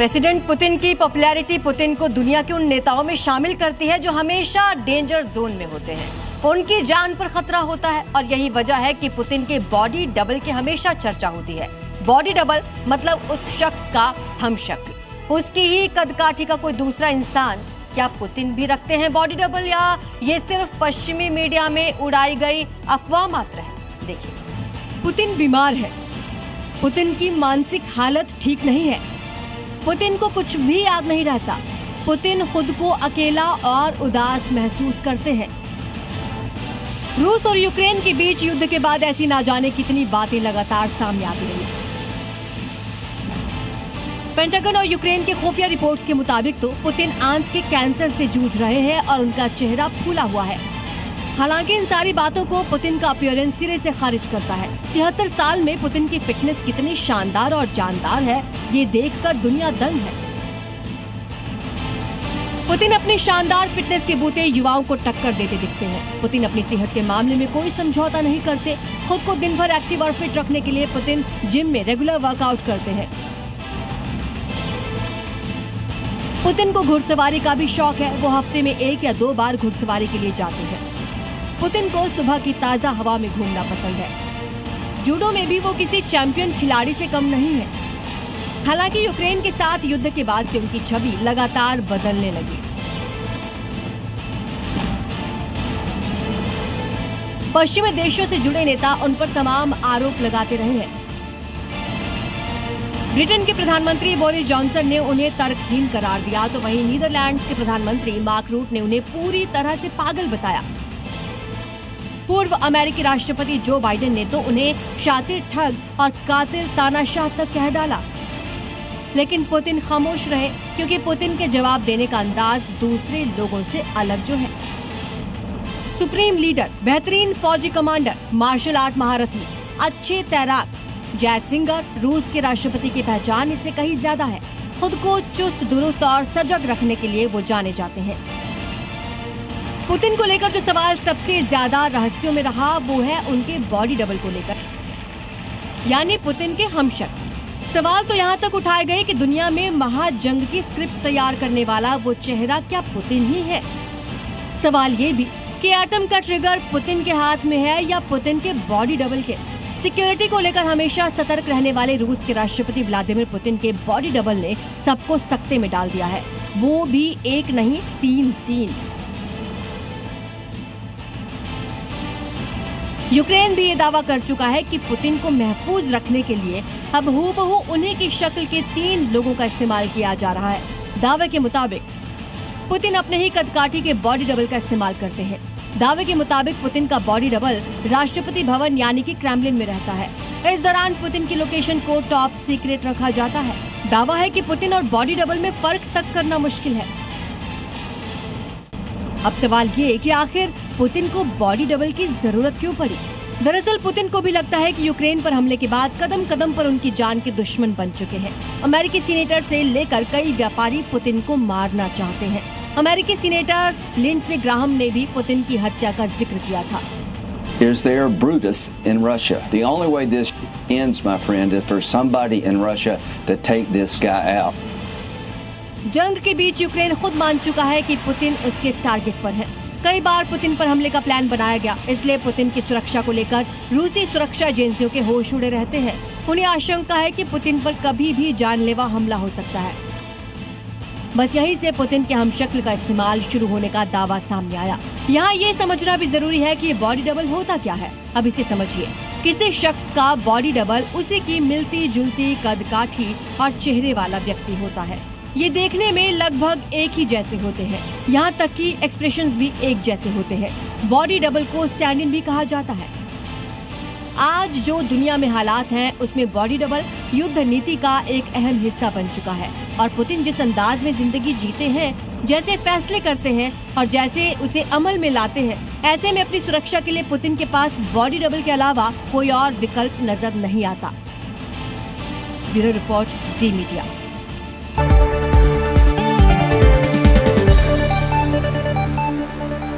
President Putin की popularity Putin को दुनिया के उन नेताओं में शामिल करती है जो हमेशा डेंजर जोन में होते हैं। उनकी जान पर खतरा होता है और यही वजह है कि पुतिन के बॉडी डबल की हमेशा चर्चा होती है। बॉडी डबल मतलब उस शख्स का हमशक्ल, उसकी ही कदकाठी का कोई दूसरा इंसान। क्या पुतिन भी रखते हैं बॉडी डबल या ये सिर्फ पश्चिमी मीडिया में उड़ाई गई अफवाह मात्र है? देखिए, पुतिन बीमार है, पुतिन की मानसिक हालत ठीक नहीं है, पुतिन को कुछ भी याद नहीं रहता, पुतिन खुद को अकेला और उदास महसूस करते हैं। रूस और यूक्रेन के बीच युद्ध के बाद ऐसी ना जाने कितनी बातें लगातार सामने आती रही। पेंटागन और यूक्रेन के खुफिया रिपोर्ट्स के मुताबिक तो पुतिन आंत के कैंसर से जूझ रहे हैं और उनका चेहरा फूला हुआ है। हालांकि इन सारी बातों को पुतिन का अपीयरेंस सिरे से खारिज करता है। 73 साल में पुतिन की फिटनेस कितनी शानदार और जानदार है, ये देखकर दुनिया दंग है। पुतिन अपनी शानदार फिटनेस के बूते युवाओं को टक्कर देते दिखते हैं। पुतिन अपनी सेहत के मामले में कोई समझौता नहीं करते। खुद को दिन भर एक्टिव और फिट रखने के लिए पुतिन जिम में रेगुलर वर्कआउट करते हैं। पुतिन को घुड़सवारी का भी शौक है। वो हफ्ते में 1 या 2 बार घुड़सवारी के लिए जाते हैं। पुतिन को सुबह की ताजा हवा में घूमना पसंद है। जूडो में भी वो किसी चैंपियन खिलाड़ी से कम नहीं है। हालांकि यूक्रेन के साथ युद्ध के बाद से उनकी छवि लगातार बदलने लगी। पश्चिमी देशों से जुड़े नेता उन पर तमाम आरोप लगाते रहे हैं। ब्रिटेन के प्रधानमंत्री बोरिस जॉनसन ने उन्हें तर्कहीन करार दिया, तो वहीं नीदरलैंड्स के प्रधानमंत्री मार्क रूट ने उन्हें पूरी तरह से पागल बताया। पूर्व अमेरिकी राष्ट्रपति जो बाइडेन ने तो उन्हें शातिर, ठग और कातिल तानाशाह तक कह डाला। लेकिन पुतिन खामोश रहे, क्योंकि पुतिन के जवाब देने का अंदाज दूसरे लोगों से अलग जो है। सुप्रीम लीडर, बेहतरीन फौजी कमांडर, मार्शल आर्ट महारथी, अच्छे तैराक, जैज सिंगर, रूस के राष्ट्रपति की पहचान इससे कहीं ज्यादा है। खुद को चुस्त दुरुस्त और सजग रखने के लिए वो जाने जाते हैं। पुतिन को लेकर जो सवाल सबसे ज्यादा रहस्यों में रहा वो है उनके बॉडी डबल को लेकर, यानी पुतिन के हमशक्ल। सवाल तो यहाँ तक उठाए गए कि दुनिया में महाजंग की स्क्रिप्ट तैयार करने वाला वो चेहरा क्या पुतिन ही है। सवाल ये भी कि एटम का ट्रिगर पुतिन के हाथ में है या पुतिन के बॉडी डबल के। सिक्योरिटी को लेकर हमेशा सतर्क रहने वाले रूस के राष्ट्रपति व्लादिमीर पुतिन के बॉडी डबल ने सबको सकते में डाल दिया है, वो भी एक नहीं 3। यूक्रेन भी ये दावा कर चुका है कि पुतिन को महफूज रखने के लिए अब हूबहू उन्हीं की शक्ल के 3 लोगों का इस्तेमाल किया जा रहा है। दावे के मुताबिक पुतिन अपने ही कदकाठी के बॉडी डबल का इस्तेमाल करते हैं। दावे के मुताबिक पुतिन का बॉडी डबल राष्ट्रपति भवन यानी कि क्रेमलिन में रहता है। इस दौरान पुतिन की लोकेशन को टॉप सीक्रेट रखा जाता है। दावा है कि पुतिन और बॉडी डबल में फर्क तक करना मुश्किल है। अब सवाल ये कि आखिर पुतिन को बॉडी डबल की जरूरत क्यों पड़ी? दरअसल पुतिन को भी लगता है कि यूक्रेन पर हमले के बाद कदम कदम पर उनकी जान के दुश्मन बन चुके हैं। अमेरिकी सीनेटर से लेकर कई व्यापारी पुतिन को मारना चाहते हैं। अमेरिकी सीनेटर लिंडसे ग्राहम ने भी पुतिन की हत्या का जिक्र किया था। Is there Brutus in Russia? The only way this ends, my friend, is for somebody in Russia to take this guy out. जंग के बीच यूक्रेन खुद मान चुका है कि पुतिन उसके टारगेट पर है। कई बार पुतिन पर हमले का प्लान बनाया गया, इसलिए पुतिन की सुरक्षा को लेकर रूसी सुरक्षा एजेंसियों के होश उड़े रहते हैं। उन्हें आशंका है कि पुतिन पर कभी भी जानलेवा हमला हो सकता है। बस यहीं से पुतिन के हमशक्ल का इस्तेमाल शुरू होने का दावा सामने आया। यहाँ ये समझना भी जरूरी है कि ये बॉडी डबल होता क्या है। अब इसे समझिए, किसी शख्स का बॉडी डबल उसी की मिलती जुलती कदकाठी और चेहरे वाला व्यक्ति होता है। ये देखने में लगभग एक ही जैसे होते हैं, यहाँ तक कि एक्सप्रेशंस भी एक जैसे होते हैं। बॉडी डबल को स्टैंड इन भी कहा जाता है। आज जो दुनिया में हालात हैं उसमें बॉडी डबल युद्ध नीति का एक अहम हिस्सा बन चुका है। और पुतिन जिस अंदाज में जिंदगी जीते हैं, जैसे फैसले करते हैं और जैसे उसे अमल में लाते हैं, ऐसे में अपनी सुरक्षा के लिए पुतिन के पास बॉडी डबल के अलावा कोई और विकल्प नजर नहीं आता। ब्यूरो रिपोर्ट, जी मीडिया।